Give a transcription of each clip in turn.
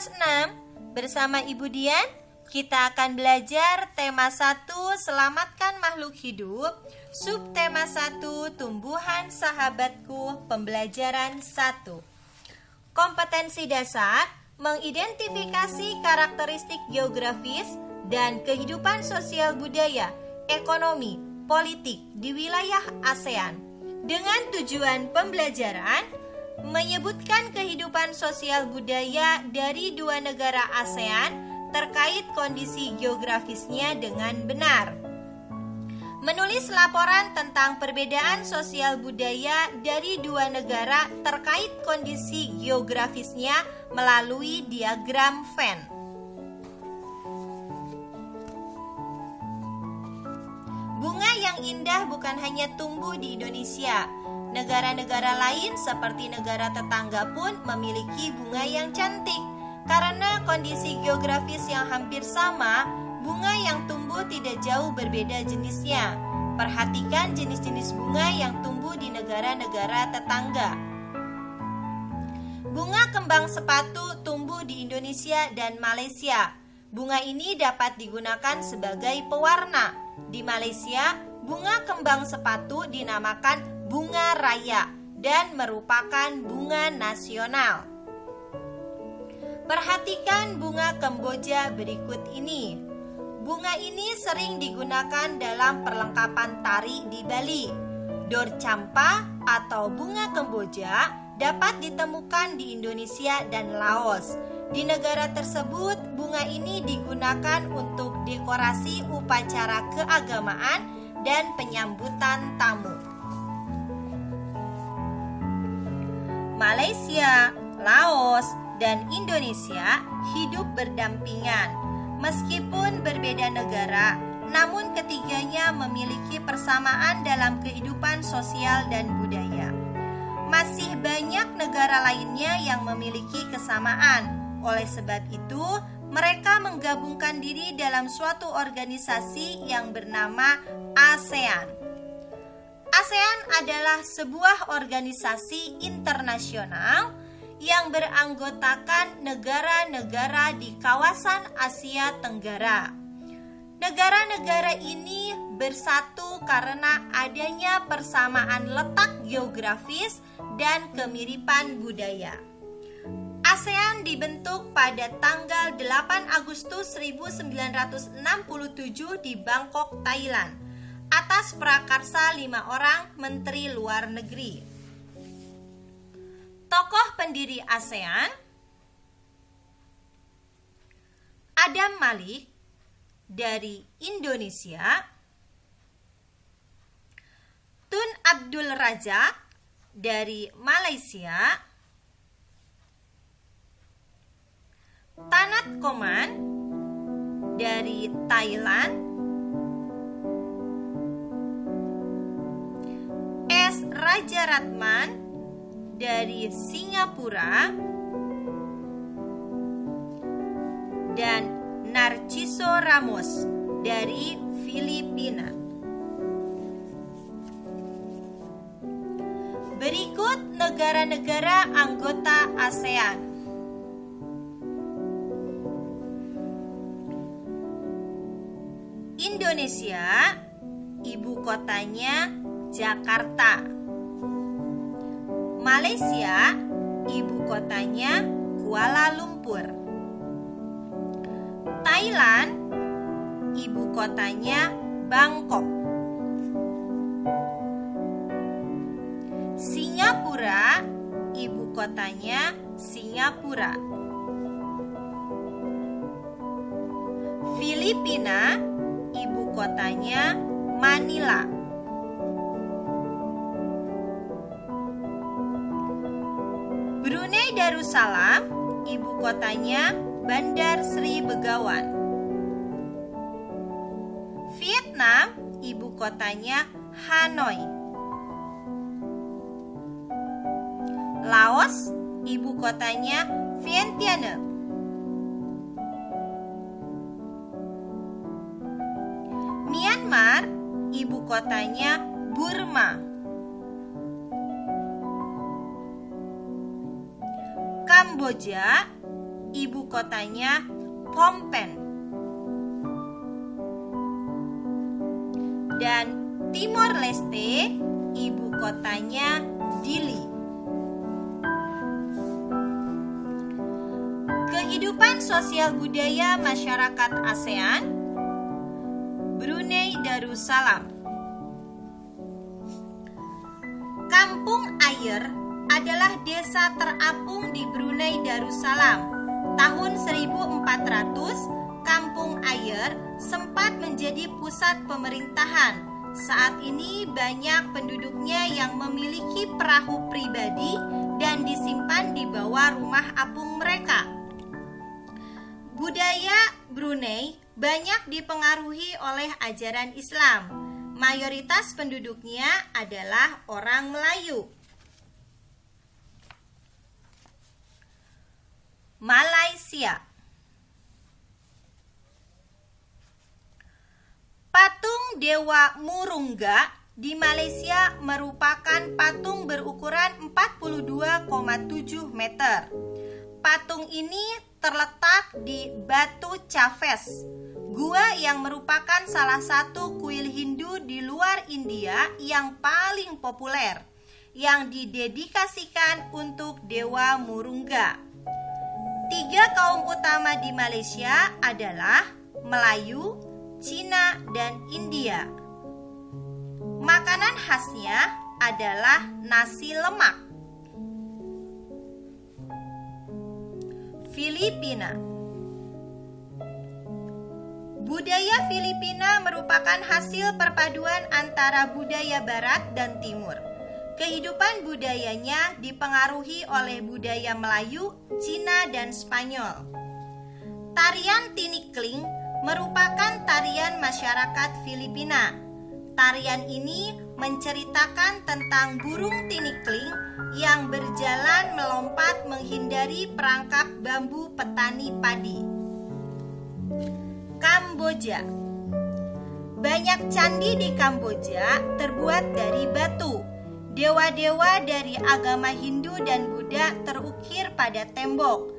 kelas 6 bersama Ibu Dian. Kita akan belajar tema 1 Selamatkan Makhluk Hidup, subtema 1 Tumbuhan Sahabatku, pembelajaran 1. Kompetensi dasar mengidentifikasi karakteristik geografis dan kehidupan sosial budaya, ekonomi, politik di wilayah ASEAN dengan tujuan pembelajaran menyebutkan kehidupan sosial budaya dari dua negara ASEAN terkait kondisi geografisnya dengan benar. Menulis laporan tentang perbedaan sosial budaya dari dua negara terkait kondisi geografisnya melalui diagram Venn. Bunga yang indah bukan hanya tumbuh di Indonesia. Negara-negara lain seperti negara tetangga pun memiliki bunga yang cantik. Karena kondisi geografis yang hampir sama, bunga yang tumbuh tidak jauh berbeda jenisnya. Perhatikan jenis-jenis bunga yang tumbuh di negara-negara tetangga. Bunga kembang sepatu tumbuh di Indonesia dan Malaysia. Bunga ini dapat digunakan sebagai pewarna. Di Malaysia, bunga kembang sepatu dinamakan bunga raya dan merupakan bunga nasional. Perhatikan bunga Kamboja berikut ini. Bunga ini sering digunakan dalam perlengkapan tari di Bali. Dor campa atau bunga Kamboja dapat ditemukan di Indonesia dan Laos. Di negara tersebut, bunga ini digunakan untuk dekorasi upacara keagamaan dan penyambutan tamu. Malaysia, Laos, dan Indonesia hidup berdampingan. Meskipun berbeda negara, namun ketiganya memiliki persamaan dalam kehidupan sosial dan budaya. Masih banyak negara lainnya yang memiliki kesamaan. Oleh sebab itu, mereka menggabungkan diri dalam suatu organisasi yang bernama ASEAN. ASEAN adalah sebuah organisasi internasional yang beranggotakan negara-negara di kawasan Asia Tenggara. Negara-negara ini bersatu karena adanya persamaan letak geografis dan kemiripan budaya. ASEAN dibentuk pada tanggal 8 Agustus 1967 di Bangkok, Thailand, atas prakarsa 5 orang menteri luar negeri. Tokoh pendiri ASEAN: Adam Malik dari Indonesia, Tun Abdul Razak dari Malaysia, Tanat Koman dari Thailand, S. Rajaratman dari Singapura, dan Narciso Ramos dari Filipina. Berikut negara-negara anggota ASEAN. Indonesia, ibu kotanya Jakarta. Malaysia, ibu kotanya Kuala Lumpur. Thailand, ibu kotanya Bangkok. Singapura, ibu kotanya Singapura. Filipina, ibu kotanya Manila. Brunei Darussalam, ibu kotanya Bandar Sri Begawan. Vietnam, ibu kotanya Hanoi. Laos, ibu kotanya Vientiane. Myanmar, ibu kotanya Burma. Kamboja, ibu kotanya Phnom Penh. Dan Timor Leste, ibu kotanya Dili. Kehidupan sosial budaya masyarakat ASEAN. Brunei Darussalam. Kampung Ayer adalah desa terapung di Brunei Darussalam. Tahun 1400, Kampung Ayer sempat menjadi pusat pemerintahan. Saat ini banyak penduduknya yang memiliki perahu pribadi dan disimpan di bawah rumah apung mereka. Budaya Brunei banyak dipengaruhi oleh ajaran Islam. Mayoritas penduduknya adalah orang Melayu. Malaysia. Patung Dewa Murungga di Malaysia merupakan patung berukuran 42,7 meter. Patung ini terletak di Batu Chaves, gua yang merupakan salah satu kuil Hindu di luar India yang paling populer, yang didedikasikan untuk Dewa Murungga. 3 kaum utama di Malaysia adalah Melayu, Cina, dan India. Makanan khasnya adalah nasi lemak. Filipina. Budaya Filipina merupakan hasil perpaduan antara budaya barat dan timur. Kehidupan budayanya dipengaruhi oleh budaya Melayu, Cina, dan Spanyol. Tarian tinikling merupakan tarian masyarakat Filipina. Tarian ini menceritakan tentang burung tinikling yang berjalan melompat menghindari perangkap bambu petani padi. Kamboja. Banyak candi di Kamboja terbuat dari batu. Dewa-dewa dari agama Hindu dan Buddha terukir pada tembok.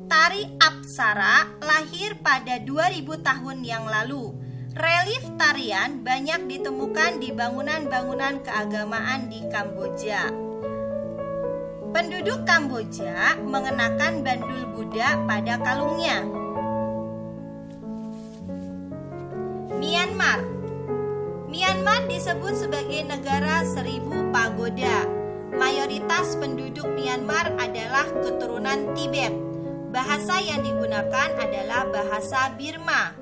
Tari Apsara lahir pada 2000 tahun yang lalu. Relief tarian banyak ditemukan di bangunan-bangunan keagamaan di Kamboja. Penduduk Kamboja mengenakan bandul Buddha pada kalungnya. Myanmar. Myanmar disebut sebagai negara 1000 pagoda. Mayoritas penduduk Myanmar adalah keturunan Tibet. Bahasa yang digunakan adalah bahasa Burma.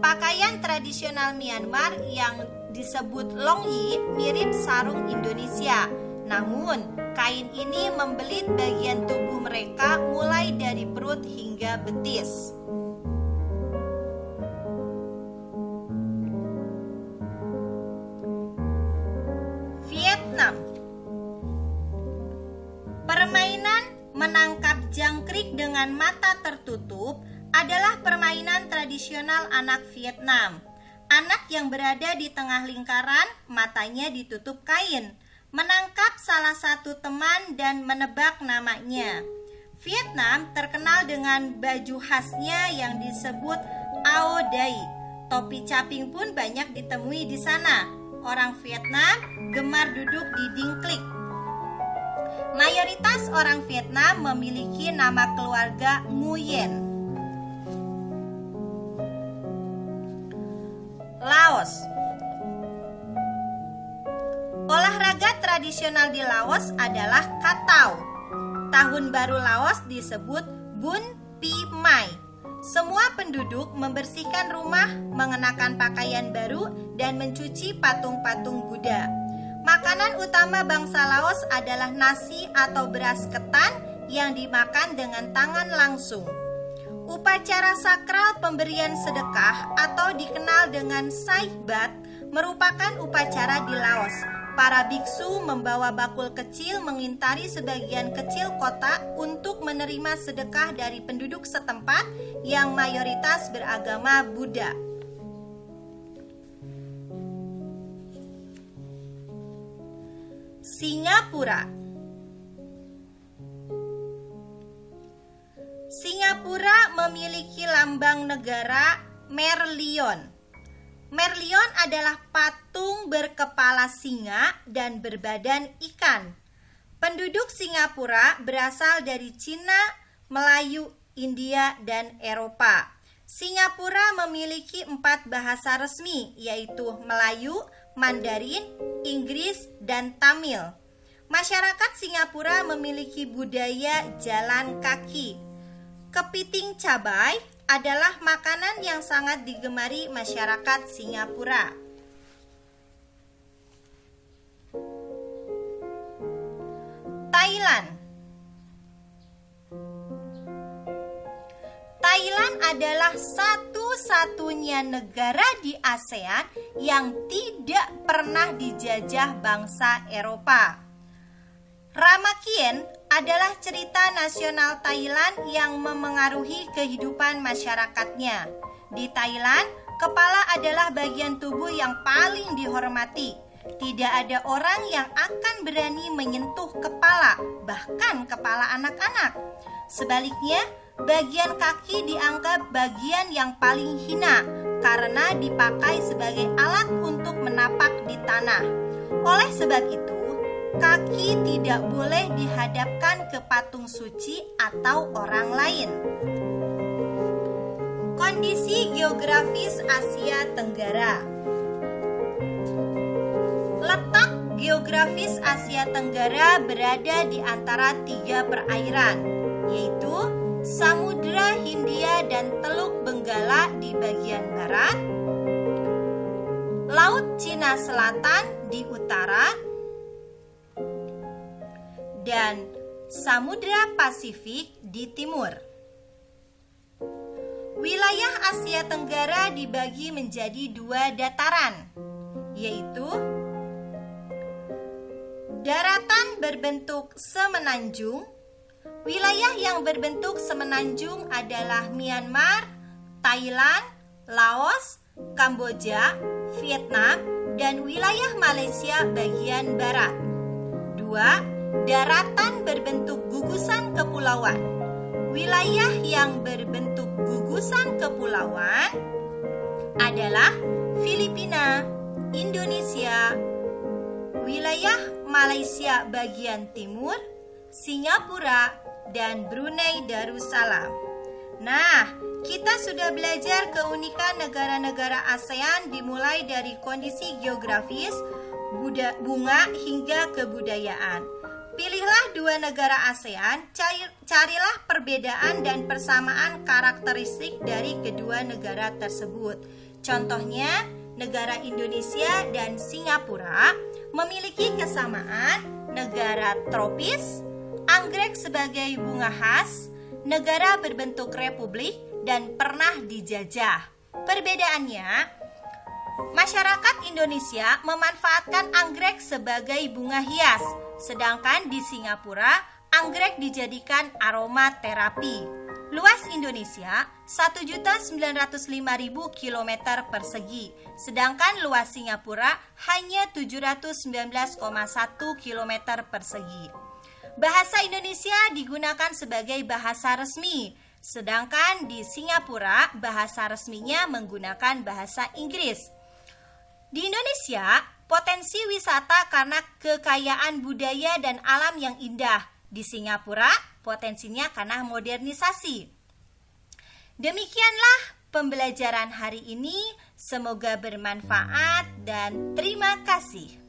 Pakaian tradisional Myanmar yang disebut longyi mirip sarung Indonesia. Namun, kain ini membelit bagian tubuh mereka mulai dari perut hingga betis. Vietnam. Permainan menangkap jangkrik dengan mata tertutup adalah permainan tradisional anak Vietnam. Anak yang berada di tengah lingkaran, matanya ditutup kain, menangkap salah satu teman dan menebak namanya. Vietnam terkenal dengan baju khasnya yang disebut Ao Dai. Topi caping pun banyak ditemui di sana. Orang Vietnam gemar duduk di dingklik. Mayoritas orang Vietnam memiliki nama keluarga Nguyen. Laos. Olahraga tradisional di Laos adalah katau. Tahun baru Laos disebut Bun Pi Mai. Semua penduduk membersihkan rumah, mengenakan pakaian baru, dan mencuci patung-patung Buddha. Makanan utama bangsa Laos adalah nasi atau beras ketan yang dimakan dengan tangan langsung. Upacara sakral pemberian sedekah atau dikenal dengan Sai Bat merupakan upacara di Laos. Para biksu membawa bakul kecil mengintari sebagian kecil kota untuk menerima sedekah dari penduduk setempat yang mayoritas beragama Buddha. Singapura. Singapura Singapura memiliki lambang negara Merlion. Merlion adalah patung berkepala singa dan berbadan ikan. Penduduk Singapura berasal dari Cina, Melayu, India, dan Eropa. Singapura memiliki 4 bahasa resmi, yaitu Melayu, Mandarin, Inggris, dan Tamil. Masyarakat Singapura memiliki budaya jalan kaki. Kepiting cabai adalah makanan yang sangat digemari masyarakat Singapura. Thailand. Thailand adalah satu-satunya negara di ASEAN yang tidak pernah dijajah bangsa Eropa. Ramakien adalah cerita nasional Thailand yang memengaruhi kehidupan masyarakatnya. Di Thailand, kepala adalah bagian tubuh yang paling dihormati. Tidak ada orang yang akan berani menyentuh kepala, bahkan kepala anak-anak. Sebaliknya, bagian kaki dianggap bagian yang paling hina karena dipakai sebagai alat untuk menapak di tanah. Oleh sebab itu, kaki tidak boleh dihadapkan ke patung suci atau orang lain. Kondisi geografis Asia Tenggara. Letak geografis Asia Tenggara berada di antara 3 perairan, yaitu Samudra Hindia dan Teluk Benggala di bagian barat, Laut Cina Selatan di utara, dan Samudra Pasifik di timur. Wilayah Asia Tenggara dibagi menjadi 2 dataran, yaitu daratan berbentuk semenanjung. Wilayah yang berbentuk semenanjung adalah Myanmar, Thailand, Laos, Kamboja, Vietnam, dan wilayah Malaysia bagian barat. 2. Daratan berbentuk gugusan kepulauan. Wilayah yang berbentuk gugusan kepulauan adalah Filipina, Indonesia, wilayah Malaysia bagian timur, Singapura, dan Brunei Darussalam. Nah, kita sudah belajar keunikan negara-negara ASEAN dimulai dari kondisi geografis, bunga, hingga kebudayaan. Pilihlah 2 negara ASEAN, carilah perbedaan dan persamaan karakteristik dari kedua negara tersebut. Contohnya, negara Indonesia dan Singapura memiliki kesamaan negara tropis, anggrek sebagai bunga khas, negara berbentuk republik, dan pernah dijajah. Perbedaannya, masyarakat Indonesia memanfaatkan anggrek sebagai bunga hias, sedangkan di Singapura, anggrek dijadikan aromaterapi. Luas Indonesia 1.905.000 km persegi, sedangkan luas Singapura hanya 719,1 km persegi. Bahasa Indonesia digunakan sebagai bahasa resmi, sedangkan di Singapura bahasa resminya menggunakan bahasa Inggris. Di Indonesia, potensi wisata karena kekayaan budaya dan alam yang indah. Di Singapura, potensinya karena modernisasi. Demikianlah pembelajaran hari ini. Semoga bermanfaat dan terima kasih.